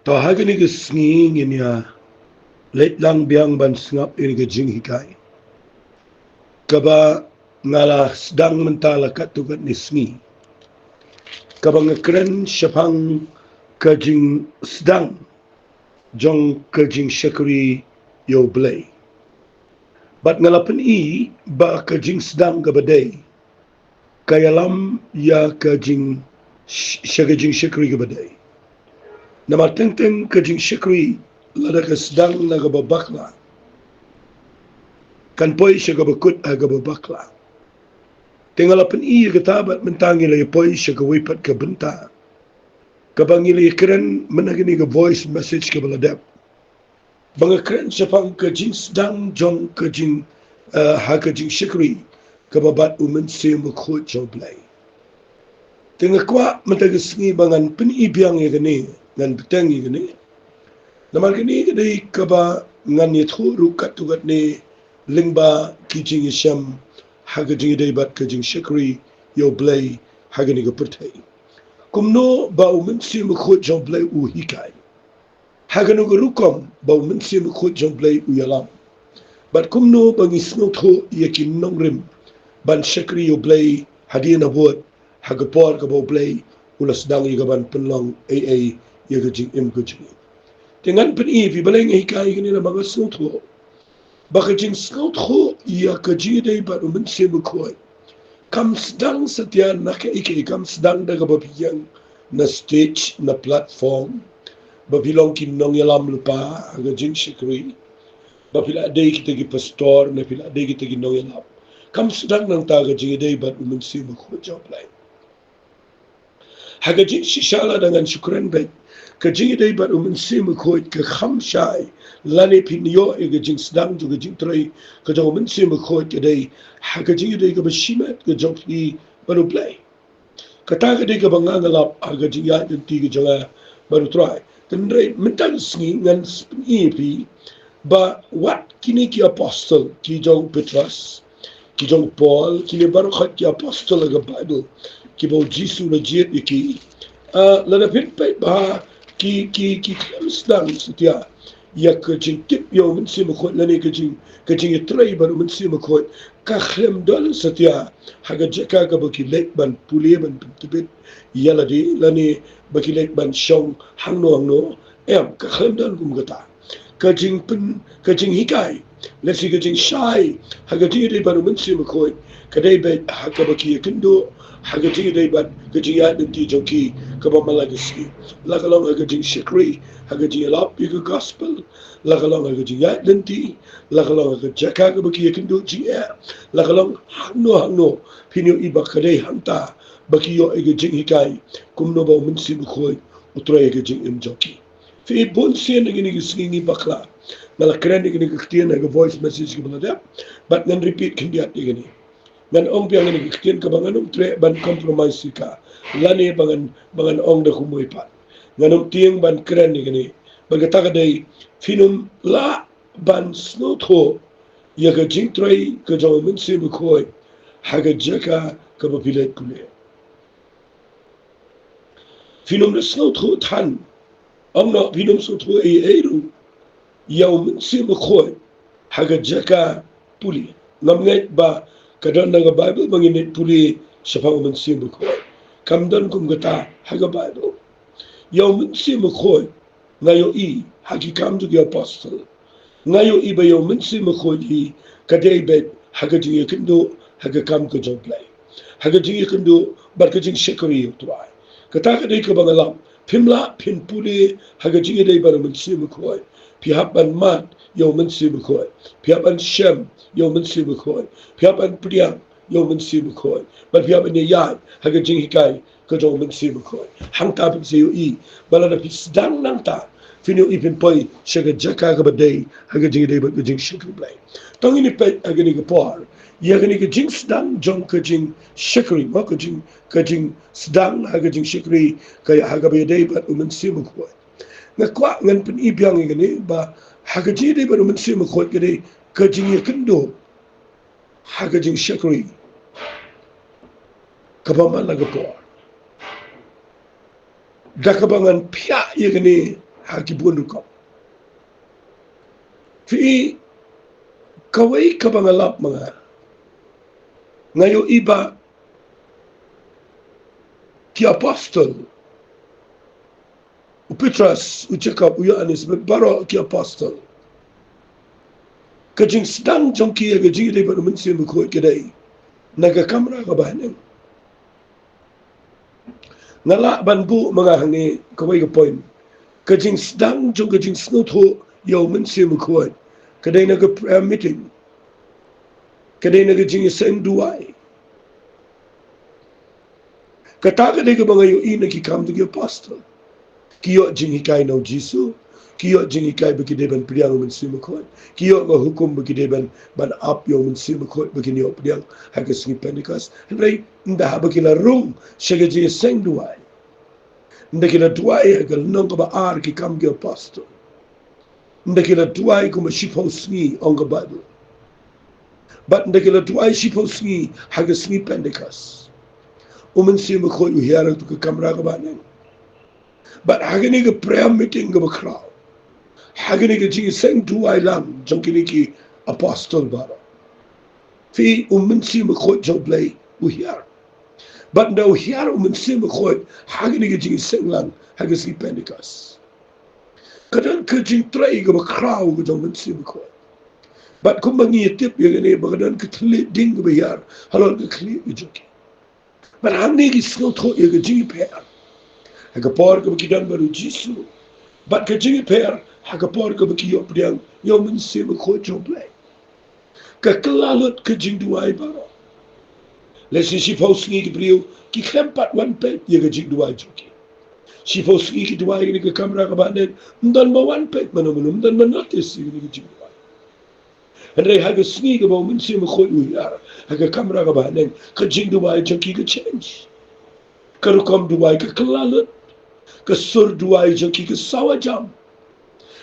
Tahagini ke snging inya let lang biang ban sngap ini ke jing hikai. Kaba ngalah sedang mentala katukat ni sngi. Kaba ngekeren syapang ke jing sedang jong ke jing syakuri yo blay. Bat ngalapan i ba ke jing sedang ke badai. Kayalam ya ke jing syakajing syakuri ke badai. Nama teng-teng ke jing syakuri lada ke sedang naga babakla. Kan poi syaka bakut aga babakla. Tengalapan iya ketabat mentangi lagi poi syaka wipat ke benta. Kabangi lagi keren menagini ke voice message ke baladap. Banga keren syapang ke jing sedang jong ke jing ha ke jing syakuri ke babat Mynsiem Bakhuid jong blay. Tengah kuat mentagi sengi bangan penibiang ya gini ngan beteng ya gini. Namal kini kadai kaba ngan yathu rukat tugat ni lingba kijing isyam hagajing idai bat kajing syakri yo blay hagani ga pertai. Kumno ba Mynsiem Bakhuid jong blay u hikai. Haganu ga rukom ba Mynsiem Bakhuid jong blay u yalam. Bat kumno bangi snotho yakin nongrim ban syakri yo blay hadian abot hagapor ka bo blay ulas dang igaban penlong AA yagajing kajing. Dengan penipi baleng hikai gini na mga snotho. Baka jing snotho ya kajing idai bat Mynsiem Bakhuid. Kam sedang setia nak ike kam sedang daga babiyang na stage na platform babilong kinong yalam lupa aga jing syakri bapila day kita gi pastor na pila day kita gi nong yalam kam sedang nang taga jing day bat Mynsiem Bakhuid job lain haga jing shishala dengan syukran bet ka jing day bat Mynsiem Bakhuid ka kham shai lani pinyo aga jing sedang juga jing trai ka jong Mynsiem Bakhuid ka day haga jing day ka bashimat ka jong di baru play kata ka day ka bangangalap haga jing ya dan tiga janga baru try tendrai mental sengi ngan EP ba wat kini ki apostle ki jong Petrus ki jong Paul ki baru khat ki apostle aga Bible ki bo Jisu legit iki lada pit ba ki sedang setia ya ke jing tip yo Mynsiem Bakhuid lani ke jing trai baru Mynsiem Bakhuid ka khlem dol setia haga jeka ka baki lek ban puli ban tibit yala di lani baki lek ban shong hangno ka khlem dol kum gata ka jing hikai lesi ka jing shai haga jing dei baru Mynsiem Bakhuid ka dei bet haga baki kendo haga jing dei bat ka jing ya ti joki ka ba malagisi lakalong haga jing syakri haga jing lap yu gospel lakalong haga jing ya ti lakalong haga jaka ka baki kendo jing lakalong hangno pinyo iba ka dei hanta baki yo haga jing hikai kumno ba Mynsiem Bakhuid utray haga jing joki fi bon sien ngini gisngi bakla mala kren ngini kitian haga voice message ka balada but ngan repeat kindiat ngini ngan ong piang ngini kitian ka bangan tre ban compromise ka lani bangan ong da kumuy pat ngan tiang ban kren ngini bagata ka dai finum la ban snotho yaga jing trai ka jong Mynsiem Bakhuid haga jaka ka bapilet kule finum da snotho tan ông nọ vì nông số thuê ấy rồi, giàu Mynsiem Bakhuid haga jaka puli, ngam ngay ba kadang naga Bible mangin puli sapang Mynsiem Bakhuid, kamdan kum gata haga Bible, giàu Mynsiem Bakhuid ngayo I hagi kam juga apostle, ngayo I ba giàu Mynsiem Bakhuid I kadai bet haga jingi kendo haga kam ke joblay, haga jingi kendo bar ke jing syakari utrai, kata kadai ke bangalam. Pimla pin puli haga jingi dei baru Mynsiem Bakhuid pihapan mat yo Mynsiem Bakhuid pihapan shem yo Mynsiem Bakhuid pihapan priang yo Mynsiem Bakhuid bar pihapan yayat haga jingi hikai ke jong Mynsiem Bakhuid hang ta pin seo I balada pi sedang nang ta finyo ipin poi syaga jaka ka badai haga jingi dei bar ke jing syakri blai tong ini pet haga ni ke por ya gani ke jing sedang jong ke jing syakri ma ke jing sedang haga jing syakri kaya haga bedai bat Mynsiem Bakhuid ngakwa ngan pen ibiang ngani ba haga jing dei bat Mynsiem Bakhuid gede ke jing kendo haga jing syakri kapaman laga por dakabangan pia ya gani hakibun ko fi kaway kabangalap mga ngayo iba ki apostol o Petras o Jacob o Yohanes baro ki apostol ka Jingsdang jong ki ga jing dai ba Mynsiem ko kedai naga kamera ka bahanin ngala banbu mga hangi kaway ka point ka Jingsdang jong ka Jingsno tho yo Mynsiem ko kadai naga prayer meeting kadai naga jing sen duai kata kadai ka mga yo ina ki kam to ki apostol kiyo jing hikai no Jisu kiyo jing hikai bagi deban priang Mynsiem ko kiyo nga hukum bagi deban ban up yo Mynsiem ko bagi niyo priang hagas ni Pentecost hendai nda bagi la room siya jing sen duai nda kila duai hagal nong ka ba ar ki kam ki apostol nda kila duai ko ma shipos ni on ka Bible but nda kila duai shipos ni hagas ni Pentecost Mynsiem ko yu hiara to ka kamera ka banen but hagani ka prayer meeting ka crowd hagani ka jing sen duai lang jong kini ki apostol bara fi Mynsiem ko jong play u hiara but no hiara Mynsiem ko hagani ka jing sen lang hagas ni Pentecost kadang ka jing try ka crowd ka jong Mynsiem ko but kung mangitip yung gani bagadan ka tlit ding ka bayar halal ka klit ka jong but hagani ki snow to yung ka jing pair hagapor ka bakidan baru Jisu but ka jing pair hagapor ka bakiyo priang yo Mynsiem ko jong play ka kelalot ka jing duai bara lesi si paus ni ki priyo ki kempat one pet yung ka jing duai jong si paus ni ki duai ni ka kamera ka banen mdan ma one pet manamunum mdan ma notice yung ka jing duai hendai haga sni ka ba Mynsiem ko uyar haga kamera ka banen ka jing duai jong ki ka change ka rukom duai ka kelalot ka sur duai jong ki ka sawa jam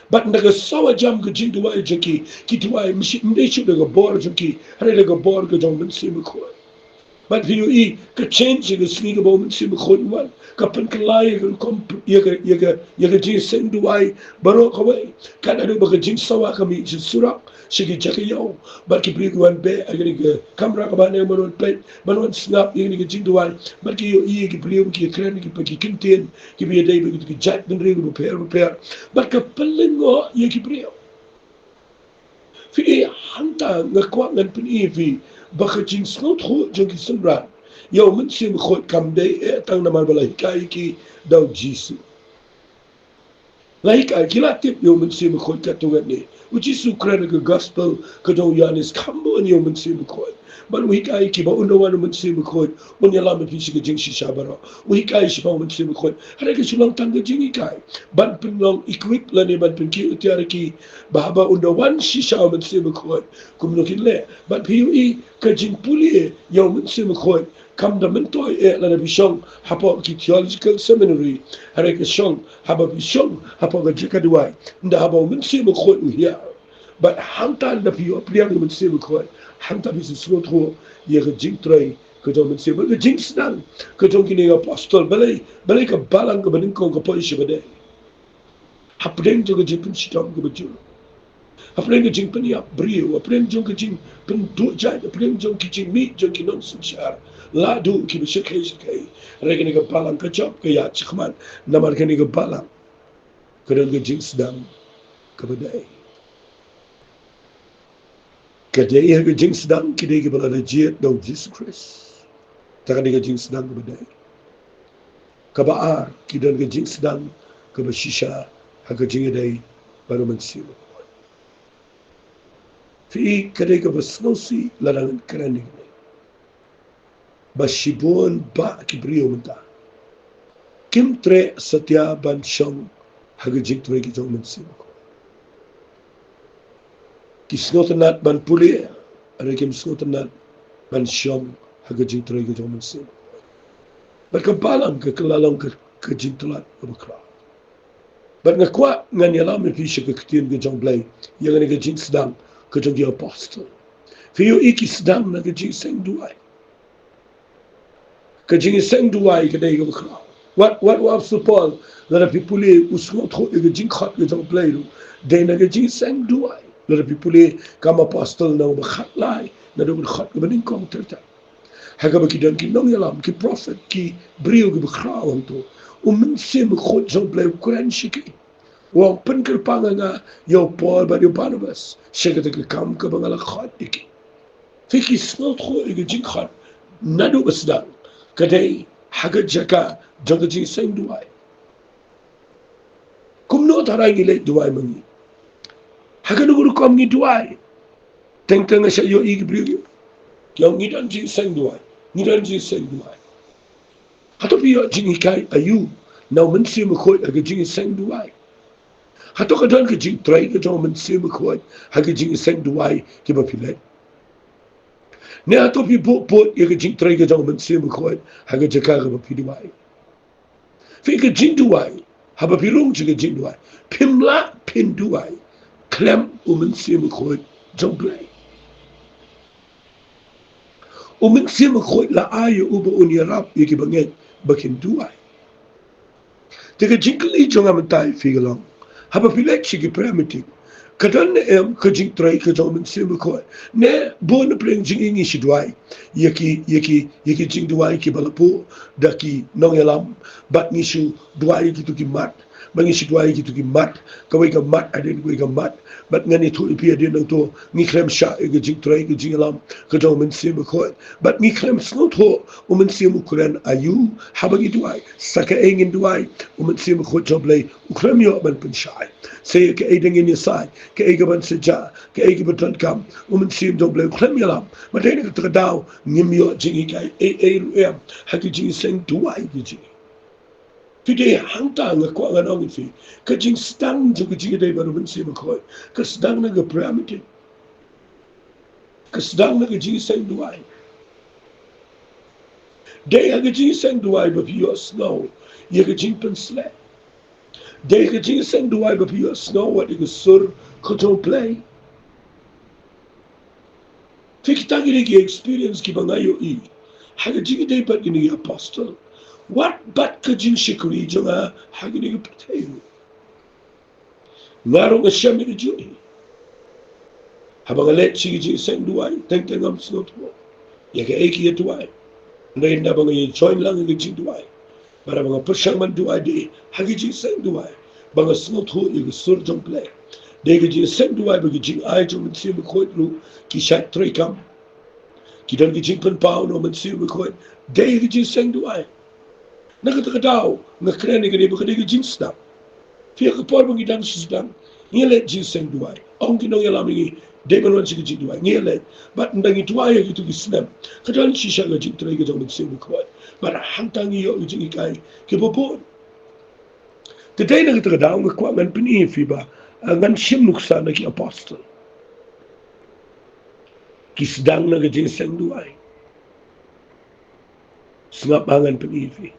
but naga sawa jam ka jing duai jong ki duai mde shu daga bor jong ki hare daga bor ka jong Mynsiem ko but hiyo I ka change ka sni ka ba Mynsiem ko wan ka pen kalai ka kom yaga jing sen duai baro ka wai kan adu ba ka jing sawa kami surak sige jaka yaw but ki bring one be agani ka kamera ka ba ne manon pe manon snap yung ni ka jing duai but ki yo I ki bring ki kren ki pa ki kinten ki bi dai bi ki jat den ring repair but ka pelengo ye ki bring fi hanta nga kwa ngan pin fi baka jing snot ho jong ki sunra yo Mynsiem ko kam dai tang na mal bala hikai ki daw Jisu like kilatip yo Mynsiem ko ka tungat ni Jisu kren ka gospel ka daw Yohanes kambo ni yo Mynsiem ko but we kai ki ba unawan Mynsiem ko unya lam fi shi ka jing shi shabara we kai shi ba Mynsiem ko hare ka sulang tang ka jing kai ban pinong equip la ni ban pin ki utiara ki bahaba unawan shi sha Mynsiem ko kumnokin le but pi ka jing puli yo Mynsiem ko kam da mentoy la na bishong hapo ki theological seminary hare ka shong haba bishong hapo ka jika duai nda haba Mynsiem ko uhia but hanta da pi priang Mynsiem ko hanta bi su tro ye ka jing trai ka jong Mynsiem ka Jingsdang ka jong kini apostol balai ka balang ka baning ko ka poi shi bade hapdeng jo ka jipin sitong ka bajul hapdeng ka jing penia brio hapdeng jong ka jing pen du jai hapdeng jong ki jing mi jong ki non sinchar ladu ki bi shekai regni ka balang ka job ka ya chikman namar ka ni ka balang ka dong ka Jingsdang ka badai kadai ha ka Jingsdang kidai ka bala legit daw Jesus Christ taka ni ka Jingsdang ka badai ka baar kidan ka Jingsdang ka bashisha ha ka jingadai baru Mynsiem fi kadai ka basnosi larangan keraning basibon ba kibrio menta kim tre satya ban shong haga jing tre ki jong Mynsiem kisnotanat ban puli ada kim snotanat ban shong haga jing tre ki jong Mynsiem berkebalang ke kelalang ke jing telat berkra ber ngakwa ngan yalam fi shi ke kitin ke jong blai yang ni ke Jingsdang ke jong apostol fi yo iki sedang na ke jing seng duai ke jing seng duai ke dai ke berkra What was the Paul? Let people usngot ho ega jing khat ge jong play lu. They na ge jing sang duai. Let people come apostle na ba khat lai na do khat ge bening kong terta. Haga ba ki dan ki nong yalam ki prophet ki brio ge bekhrawang to. Mynsiem khot jong play Quran shiki. Wang pen kerpanga nga yo Paul ba yo Barnabas. Shega de kam ke bangala khat diki. Fiki snot ho ega jing khat na do basdang. Kadai haga jaka jong jing sang duai. Kum no tarai ngi leit duai mangi. Haga nuguru kom ngi duai. Teng teng sa yo igi brio. Yang ngi dan jing sang duai. Ngi dan jing sang duai. Hato biyo jing ikai ayu. Now Mynsiem khoi aga jing sang duai. Hato ka dan ka jing trai ka jong Mynsiem khoi aga jing sang duai ki ba pilai. Ne hato pi pot aga jing trai ka jong Mynsiem khoi aga jaka ga ba piduai. Fi ka jing duai. Haba pirung juga jing duai. Pimla pin duai. Klem Mynsiem khoi jong play. Mynsiem khoi la ayo uba unyarap yaki banget bakin duai. Teka jingkali jong amantai figalong. Haba pilek sigi primitive. Kadan ne ka jing trai ka jong Mynsiem khoi. Ne bon preng jing ingi si duai. Yaki jing duai ki balapu daki nong yalam bat ngisu duai ki tu ki mat. Mangisi duai ki tu ki mat. Kawai ka mat aden kawai ka mat. Bat ngani tu ipi aden nang to ngi krem sha ka jing trai ka jing yalam ka jong Mynsiem khoi. Bat ngi krem snot ho Mynsiem Quran ayu habagi duai. Saka engin duai Mynsiem khoi joblay ukrem yo ban penshai. Saya ke edeng in yasai ke egaban seja ke egaban kam Mynsiem joblay ukrem yalam. Matay na katadaw ngimyo jing ikai ruem hagi jing seng duai ki jing. Today hangta nga kwa nga nong fi ka Jingsdang jo ka jing day baru Mynsiem khoi ka sedang na ga pyramid ka sedang na ga jing seng duai day ha ga jing seng duai ba pi yo snow ye ga jing pen sle day ga jing seng duai ba pi yo snow what ga sur ko to play fikita gi experience ki bangayo I ha ga jing day ba ni apostle. What but ka jing shikuri jonga ha ga ni patayo ngaro ga shami ga juni habang let chigi jing seng duai teng teng am snot mo ya ka eki ya duai ngai na bang ye join lang ga jing duai para bang persang man duai de ha ga jing seng duai bang snot ho ye ga sur jong play de ga jing seng duai ba ga jing ai jong Mynsiem khoi lu ki shat tre kam ki dan ga jing pen pau no Mynsiem khoi de ga jing seng duai nakatadaw nga kreni ga de ba ga Jingsdang Fia ka por bang idang Jingsdang ngelet jing seng duai ong kinong yalam ngi de ban wan sig jing duai ngelet but ndang ituai gitu ki snap kadan si sha ga jing tre ga jong Mynsiem khoi but hantang yo jing ikai ke bobo today na katadaw nga kwa ngan pini fi ba ngan sim nuksa na ki apostle ki sedang na ga jing seng duai sngap angan pini fi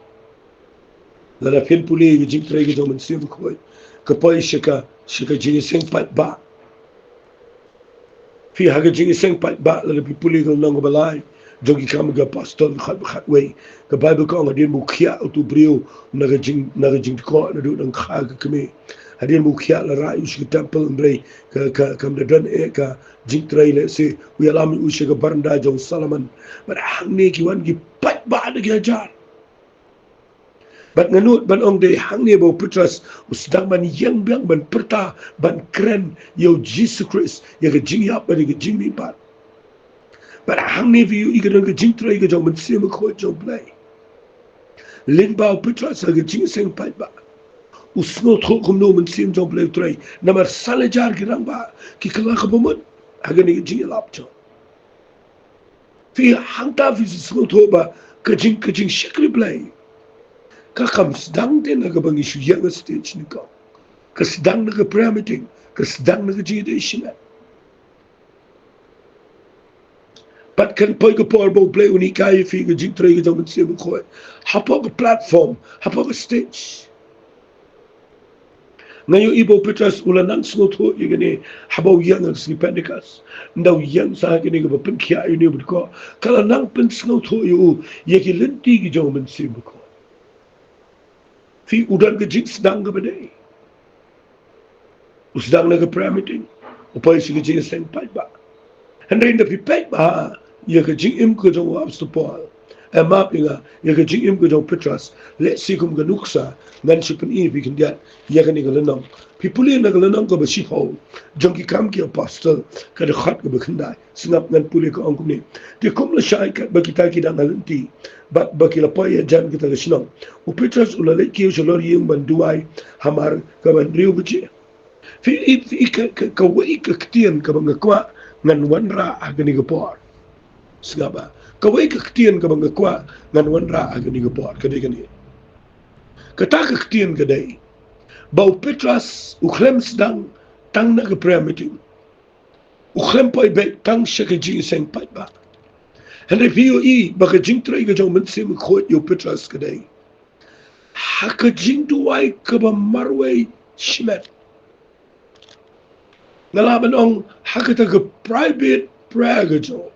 Lala fin puli jing tre ga jong Mynsiem khoi kapoi shika jing seng pat ba fi haga jing seng pat ba lala pi puli ga nang balai jogi kam ga pastor khat wei ka bible ko ngadin mukhia tu brio naga jing ko na do nang kha ga kame hadin mukhia la ra ush temple mbre ka kam da dan ka jing tre le se wi alami ush ga barnda jong Solomon bar hang ne ki wan gi pat ba da ga jar Bat nganut ban ong de hang ne bo putras usdang ban yang biang ban perta ban kren yo Jesus Christ ya ga jing yap ba ga jing mi pat. Bat hang ne vi I ga ga jing tre ga jong Mynsiem khoi jong play. Lin ba putras ga jing seng pat ba. Usno tho kum no Mynsiem jong play tre namar salajar girang ba ki kala ka bomot aga ne jing lap jo. Fi hang ta vi usno tho ba ka jing shikri play. Kakam sedang din naga bang isu yang stage ni ka. Kesedang naga prayer meeting, kesedang naga jidation. Pat kan poi ka por bo play uni kaya fi ga jing tre ga jong Mynsiem khoi. Hapo ka platform, hapo ka stage. Ngayon ibo Petras ulanang snot ho igani habaw yang ang si Pentecost. Ndaw yang sa gani ga bapin kya ini ko. Kala nang pin snot ho yu yaki linti gi jong Mynsiem khoi. fi udan ke Jingsdang ke badai usdang na ke prayer meeting upai si ke Jingsdang pai ba Henry na fi pai ba ya ke Jingim ke jong apostol ma pinga ya ke Jingim ke jong Petras le sikum ke nuksa ngan sipen ini bikin dia ya ke ni ke lenong fi puli na ke lenong ke besipo jong ki kam ki apostol ke de khat ke bekendai singap ngan puli ke angkum ni dia kum le syai kat ba kita ki dang alenti ba kila pa ya jan kita ke sinong u Petras ulale ki usolor yeng banduai hamar ke bandriu beji fi ka wai ka ktien ka bangakwa ngan wanra agani ke por Singapa kawai ka ktien ka banga kwa ngan wanra agani ga por kadai gani kata ka ktien kadai bau Petras ukhlem sedang tang na ka prayer meeting ukhlem poi be tang shaka ji seng pai ba Henry POE baka jing trai ka jong Mynsiem khot yo Petras kadai haka jing duai ka ba marway shimet ngalaban ong haka ta ka private prayer ka jong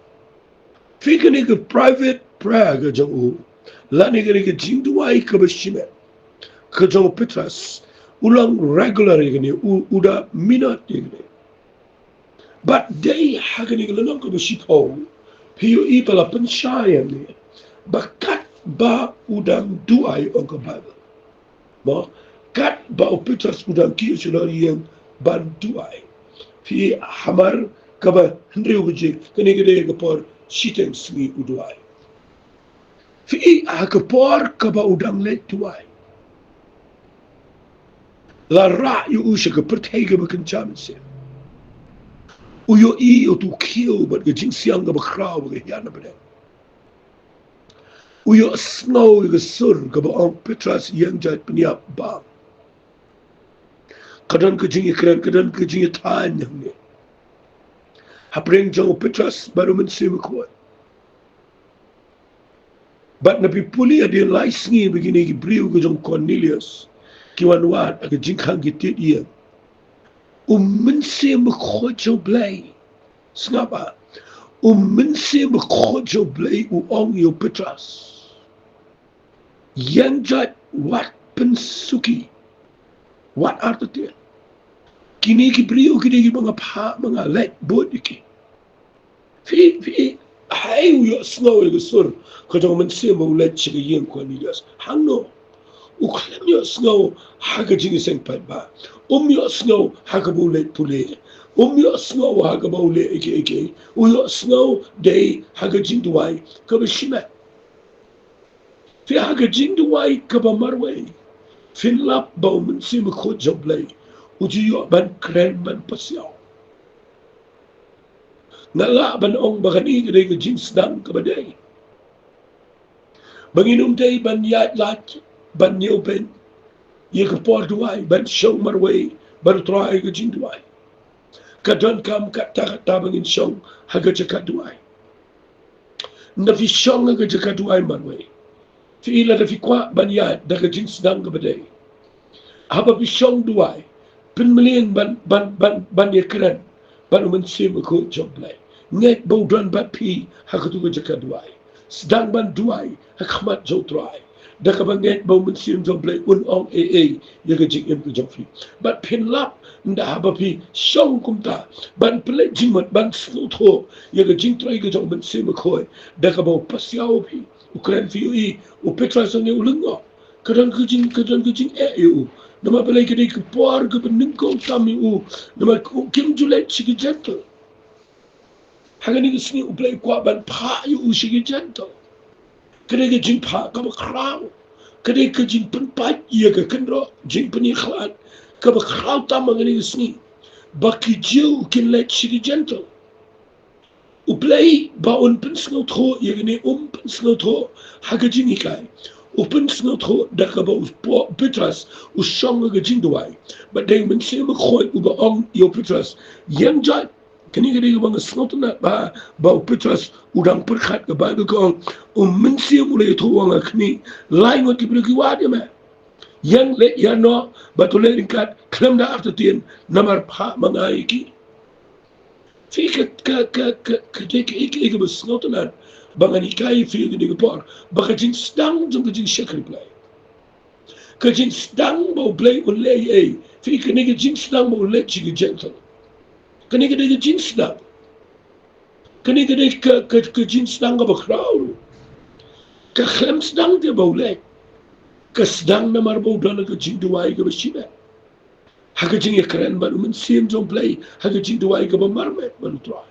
Fika ni ke private prayer ke jong lani ke jing duai ke beshimet ke jong Petras ulang regular ke ni uda minat ke ni but day hagani ke lenong ke beshipo POE pala pensyayang ni bakat ba udang duai ong ke Bible mo kat ba Petras udang ki sulari yang ban duai fi hamar ke ba hendriu ke ni ke ke por Siteng sini uduai. Fi akapor kaba udang let tuai. La ra yu usha ka pertega bakan Mynsiem. Uyo o tu kill but ke Jingsdang ka bakraw ka yana bade. Uyo snow ka sur ka ba ang Petras yang jat peniap bang. Kadan ka jing ikran kadan ka jing taan yang ni. Hapreng jang Petras baru Mynsiem kuat. But napi puli ada laisngi begini ki beriu ke jong Cornelius kiwan wat aga jingkang gitit ia Mynsiem kuat jauh belai sengapa Mynsiem kuat jauh belai ong yo Petras yang jat wat pensuki wat artinya kini ki beriu kini ki mga let bot iki fi hai uyo snow ke sur ko jong Mynsiem mo let chi yeng Cornelius hangno uklem yo snow haga jing seng pai ba yo snow haga bo let pule yo snow haga bo le eke uyo snow day haga jing duai ka ba shime fi haga jing duai ka ba marway fin lap ba Mynsiem ko joblay uji yo ban kren ban pasiaw Nala ban ong bakani kadai ke Jingsdang ke badai. Banginum day ban yat lat ban nyopen ye ke por duai ban show marway ban try ke jing duai. Kadon kam kata bangin show haga jakat duai. Na fi show haga jakat duai marway. Fi ila da fi kwa ban yat da ke Jingsdang ke badai. Haba fi show duai. Pin million ban ye keren ban Mynsiem ko job lay. Net baudan bat pi hakatu ke jakat duai. Sedang ban duai hakmat jau try. Dak bang net bau Mynsiem job lay ong ye ke jing ke job fi. Bat pin lap nda haba pi shong kumta ban play jimat ban snutho ye ke jing try ke job Mynsiem ko. Dak bau pasiao pi Ukraine fi u Petras ne ulungo. Kadang kejing eu. Nama pelai kedai ke puar ke peningkau kami nama kim julet sigi gentle. Hagani ke sini uplay kuat ban pa yu sigi gentle. Kedai ke jing pa kama krau. Kedai ke jing penpat ia ke kendro jing peniklat. Kama krau tamang ini ke sini. Baki jiu kin let sigi gentle. Uplay baun pensnau tho ia kene pensnau tho hagajing ikai. Open snotho dakaba Petras usong ga jingduai but they Mynsiem khoi uba ong yo Petras yang jat kini gadi bang snotna ba Petras udang perkhat ga ba ko Mynsiem ulai tho wang kini lain wat ki wadi ma yang le ya no batule ringkat klem da aftertien namar pha mangai ki fi ka ke snotna bangani kai fi de por baka Jingsdang jong jing shekri play Ke Jingsdang mau play on lay eh. Fi ke nige Jingsdang mau let chigi gentle. Ke nige de Jingsdang. Ke nige de ke Jingsdang ga bakraw. Ke Klemsdang de mau let. Ke sedang na marbau dana ke Jingduai ke bashina. Haka jing keren baru Mynsiem jong play. Haka Jingduai ke bamarmet baru try.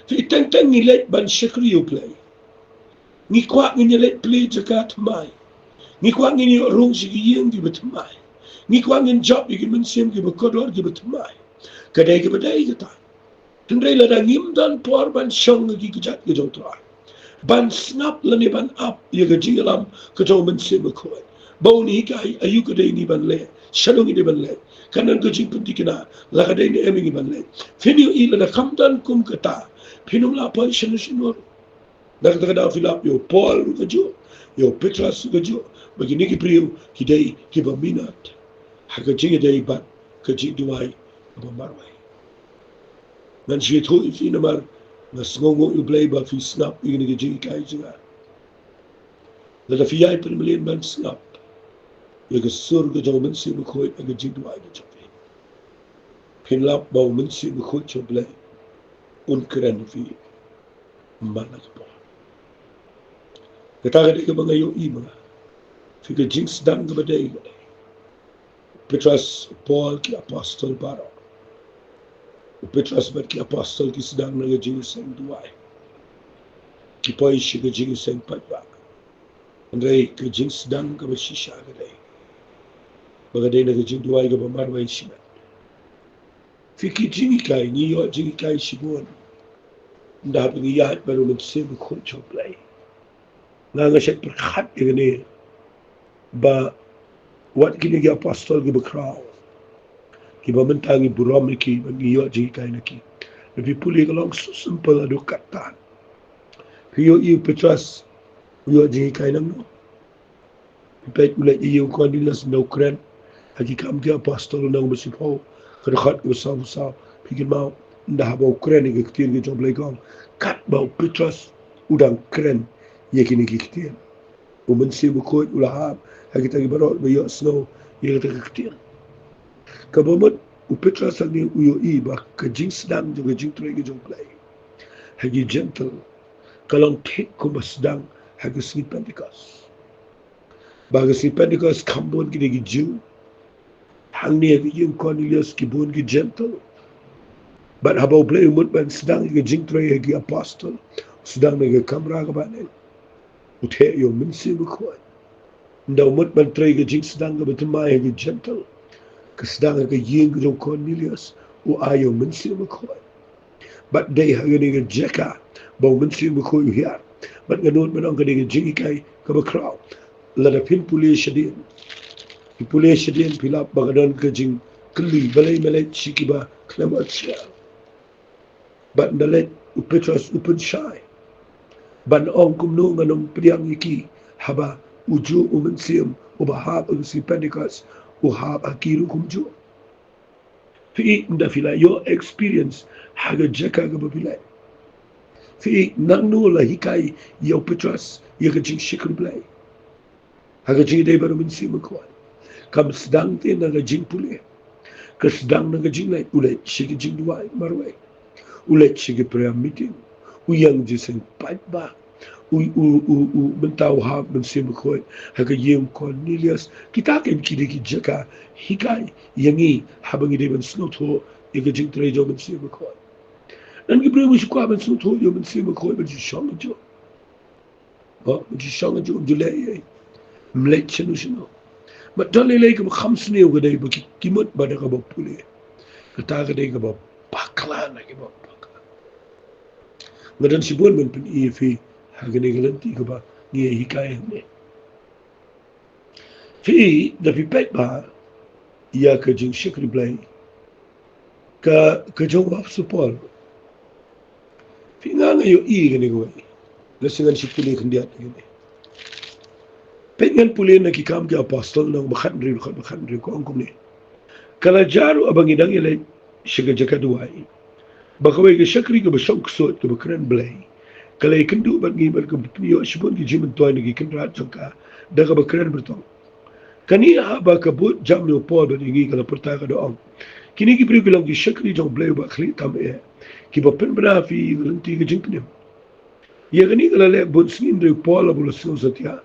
Fi teng ni let ban shakri you play. Ni kwak ni let play jakat mai. Ni kwang ni rong si yeng di betamai. Ni kwang in job di Mynsiem di bekodor di betamai. Kadai ke badai kita. Tendai lada ngim dan por ban shong gi kejat ke jong tra. Ban snap lani ban up ye ke jingalam ke jong Mynsiem ko. Bau ni kai ayu kadai ni ban le. Shalong ni ban le. Kanan ke jing pun dikena la kadai ni emi ni ban le. Fini ila da kamdan kum kata. Pinum la pa shanu shinu. Dak kada filap yo Paul ke jo. Yo Petras ke jo. Bagi ni kipriu kidai kiba minat haka jinga dai bat ka ji duai ba marwai nan shi to fi namar na sngongo u play ba fi snap igni ke ji kai jinga la da fi ai per million man snap ye ke sur ke jo Mynsiem ko ga ji duai ke jo pin lap ba Mynsiem ko jo play un kren fi manak ba kata ke ba ngayo ima Fika Jingsdang ke badai. Petras Paul ki apostol baro. Petras bat ki apostol ki sedang na Jingsdang duai. Ki poi shi ke Jingsdang patba. Andrei ke Jingsdang ke bashisha ke dai. Bagadai na ke Jing duai ke bamarwai shibat. Fiki jingikai ni yo jingikai shibon. Ndah pengiyahat baru Mynsiem ko choplay. Nangasyat perkhat ini. Ba wat kini gi apostol gi bakraw ki ba mentangi buram ki bagi yo ji kai naki lebih pulih kalau simple adu kata yo i Petras yo ji kai nang no pet mulai yo kondilas no kren hagi kam gi apostol nang besipo kerhat go sa pikir mau ndah ba kren gi ktir gi job legal kat ba Petras udang kren ye kini gi ktir Mynsiem ko ulahab hagi tagi barot ba yo snow ye ta ktir kabamot Petras ni uyo i ba ka Jingsdang juga jingtre gi jong play hagi gentle kalong take ko basdang hagi si Pentecost baga si Pentecost kambon gi Jew hang ni gi yung Cornelius ki bon gi gentle but habau play umut ban sedang gi jingtre hagi apostol sedang gi kamera ka banen uthe yo Mynsiem ko ndaw mut ban tray ga Jingsdang ga betamai ga gentle kasdang ga yeng ga Cornelius u ayo Mynsiem ko but day ha ga jeka ba Mynsiem ko here but ga not man ga ga jingi kai ka ba kraw la da pin police din pilap ba ga ga jing kli balai malai chikiba klamatsia but dalet u Petras open shy ban ong kumno nganong priang iki haba uju Mynsiem ubahab ang si Pentecost uhab akiru kumjo fi nda fila yo experience haga jeka ga babila fi nangno la hikai yo Petras yaga jing shikr blai haga jing dai baru Mynsiem ko kam sedang te naga jing pule ka sedang naga jing lai ulai shigi jing duai marwai ulai shigi prayer meeting uyang jisen patba mentau hab Mynsiem ko haka yem Cornelius kita kan kidi ki jaka hikai yangi habang ide ban snotho yaga jing trejo Mynsiem ko nan gi bremu shi kwa ban snotho yo Mynsiem ko ban shong jo ba ji shong jo julai mlek chenu shino ma dole le ka khamsne yo gadai ba kimot ba da ka ba pule kata gadai ka ba pakla na ki ba pakla ngadan si bon ban pin fi hagani galanti ka ba ni hikayah ni fi da pipet ba ya ka jing shikri blai ka jong wap supol fi nga yo i gani go lasingan si puli kandiat gani pengen puli na ki kam ki apostol nang makhandri ko angkum ni kala jaru abang idang ilay shiga jaka duwai bakawai ka shakri ka ba shok sot ka ba kran blai kala ikan du bat ngi bat ka piyo shibon ki jiman toy nagi kan rat jaka daga bakren bertong. Kani haba kabut jam ni upor beringi kalau pertaka doang. Kini ki beri bilang ki syakri jong blay ba khli tam ki bapen bena fi lenti ke jingpnim. Ya kani kalau lek bun singin dari upor la bula sing setia.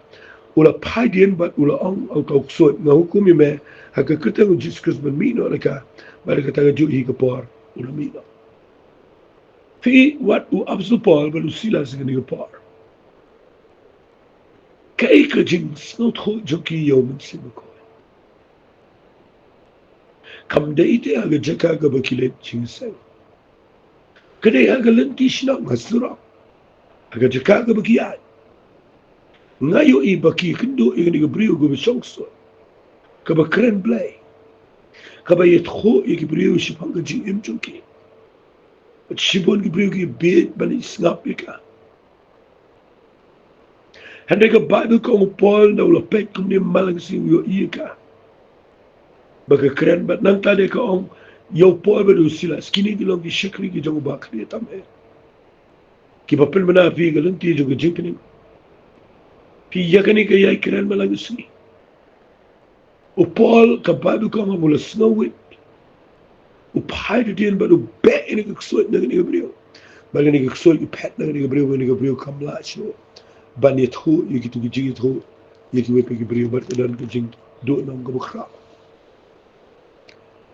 Ula pai dien bat ula ong au tau ksot nga hukumi me haka ketang Jesus Christ ben mino leka bada kata ju hi kapor ula mino. Fi wat u absu Paul balu sila sing ni kapor. Kai ka jing snot ho joki yo Mynsiem ko. Kam da ite aga jaka ga bakilet Jingsdang. Kadai aga lenti shina ngasura. Aga jaka ga bakiyat. Ngayo i baki kendo i ni gabriel go besongso. Ka bakren blay. Ka ba yet kho i gabriel shipang ga jing im joki. At shibon gabriel gi bed bali snap ika. Hande ka Bible ko ng Paul na ula pek kum ni malang sing yo ika. Baka kren bat nang tade ka ong yo Paul ba do sila skini gilong ki shikri ki jong bakri tam e. Ki papel mana fi ga lenti jo ga jingpini. Fi yakani ka yai kren malang sing. O Paul ka Bible ko ng mula snowit. O pai de din ba do bet ni ka ksot na ni gabriel. Ba ni ka ksot ki pet na ni gabriel kam la sho. Ban yet ho yeki tu gi yet ho yeki wepe gi brio bar dan gi jing do nang go khra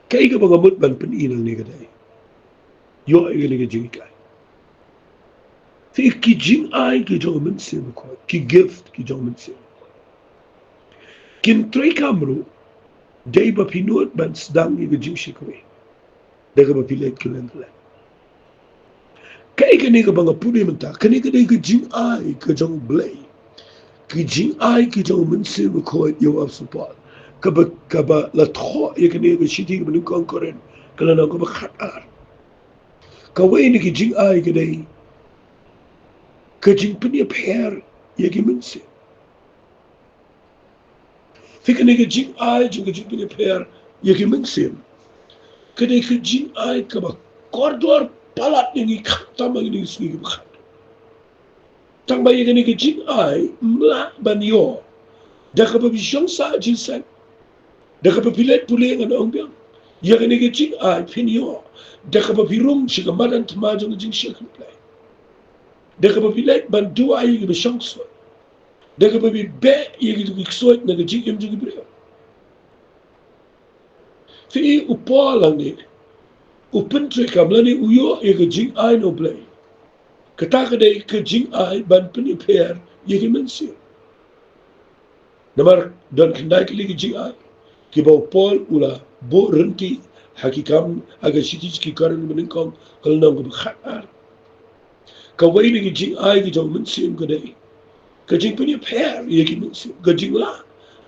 kai ga bang mut ban pen inang ni ga dai yo ai ga jing kai fi ki jing ai gi jo Mynsiem ko ki gift ki jo Mynsiem kin trei kamru dai ba pinot ban sdang gi jing shikwe daga ba pilet kilen la kai kani ka banga pudi menta kani ka dai ka jing ai ka jong blay ki jing ai ki jong Mynsiem ko yo absupal ka ba la tho ye kani ka shiti ka bani konkoren kala na ko ba khatar ka wai ni ki jing ai ka dai ka jing pini per ye ki Mynsiem fikani ka jing ai jing ka jing pini per ye ki Mynsiem ka dai ka jing ai ka ba kordor palat ni khatam ni sigi khat tang ba yegani ke jing ai mla banyo da ka bi jong sa jinsan da ka bi let pule ngan ong biang yegani ke jing ai pinyo da ka bi rum shi ga madan tma jong jing shek play da ka bi let ban du ai bi shong so da ka bi be yegi du so na ga jing im jing bi fi upola ni Open tre kamlani uyo e ka jing ai no play. Kata ka dai ka jing ai ban pini per ye ki Mynsiem. Namar don kendai ki ligi jing ai. Ki ba Paul ula bo renti hakikam aga shiti ki karan meningkong kal nang ka khatar. Ka wai ni ki jing ai ki jo Mynsiem ka dai. Ka jing pini per ye ki Mynsiem. Ka jing la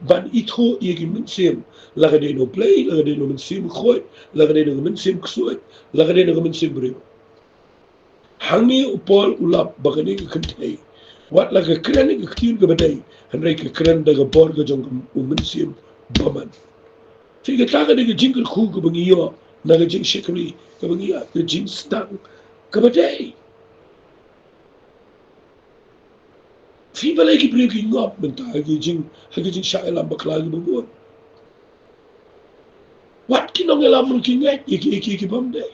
ban ito ye ki Mynsiem. Laga de no play, laga de no Mynsiem khoi, laga de no Mynsiem ksoi, laga de no Mynsiem brio. Hangi upol ulap bagani ka kentay. Wat laga kren ka ktir ka badai, hanray ka kren daga bor ka jong Mynsiem baman. Fi ka taga daga jing ka khu ka bangiyo, naga jing shikri ka bangiya, ka Jingsdang ka badai. Fi balay ki brio ki ngop menta hagi jing shailam baklagi bangon. Wat kinong elam looking at iki bamday.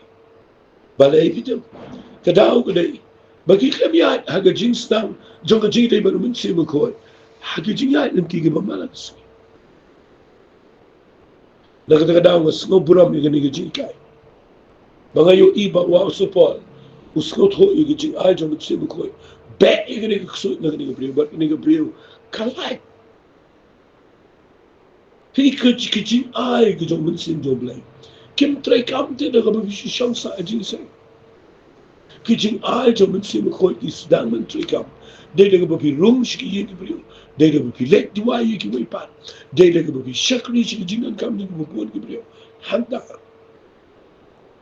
Balay pitem. Kadao kaday. Bagi klamiyat haga Jingsdang jong ka jing day baru Mynsiem ko. Haga jingyat ng kiki bamalas. Nakadao nga sngo buram yung ganigi jingkay. Mga yung iba wa usupol. Uskot ho yung jing ay jong Mynsiem ko. Be yung ganigi kusut na ganigi brio. But ganigi brio kalay. Fi ka jing ai ka jong Mynsiem jong blay. Kim tray kamte na ka mabisi siyang sa Jingsdang. Ki jing ai jong Mynsiem ko isdang man tray kam. Day na ka mabi rum shi ki yin ki brio. Day na mabi let diwa yi ki waipan. Day na ka mabi shakri shi ki jingan kam ni mabuan ki brio. Handa.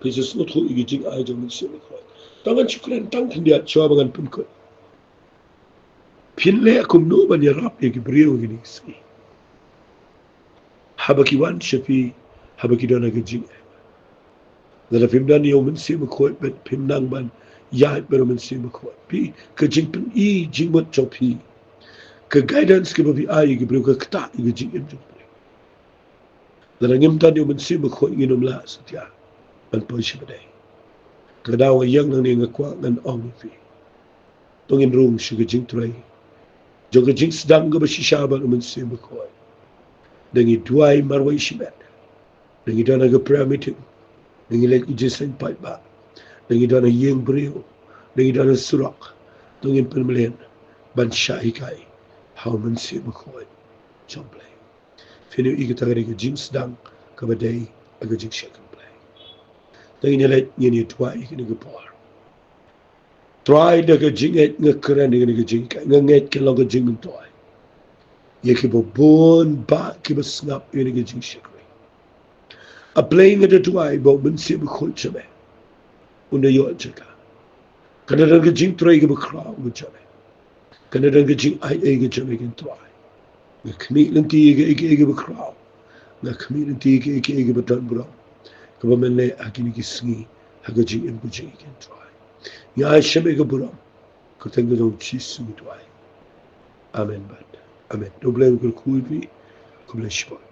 Pisa snot ho ki jing ai jong Mynsiem ko. Tangan syukran tang kandiat siya bangan pun ko. Pinle akum no ban yarap yi ki brio gini ski. Habakiwan shapi habakidana ka jing. Nada pimdan yo Mynsiem ko bet pimnang ban yait pero Mynsiem ko. Pi ka jing pen I jing mot chopi. ke guidance ke babi ai ke bro ke kta ke jing em jong la ngim tan yo Mynsiem ko nginom la satya ban po shi bade ke daw yang nang ni ngakwa ngan ong fi tongin room shi ke jing trai jo ke Jingsdang ke bashisha ban Mynsiem ko dengi duai marwai shi bet dengi dana ke prayer meeting dengi lek ijesen pai ba dengi dana yeng brio dengi dana surak tongin penmelen ban shahi kai how Mynsiem ko chomple finu ikitagare ke Jingsdang ke badai aga jing shakan play dengi nelet yeni duai ke ne por try de ke jinget ngakran de ke jing kai nget ke lo ke jing toy ye ke bo bon ba ke bo snap ye ke jing shakan a playing at a duai bo Mynsiem ko chame unda yo chaka kana de ke jing try ke bo kraw ke chame kana de ke jing ai ke chame ke toy the community ke bo kraw the community ke bo tan bro ke bo men le akini ki sngi ha ke jing em ko jing ke toy ya shame ke bro ko tengo do chi su toy amen bad amen do blame ko kuibi ko bless you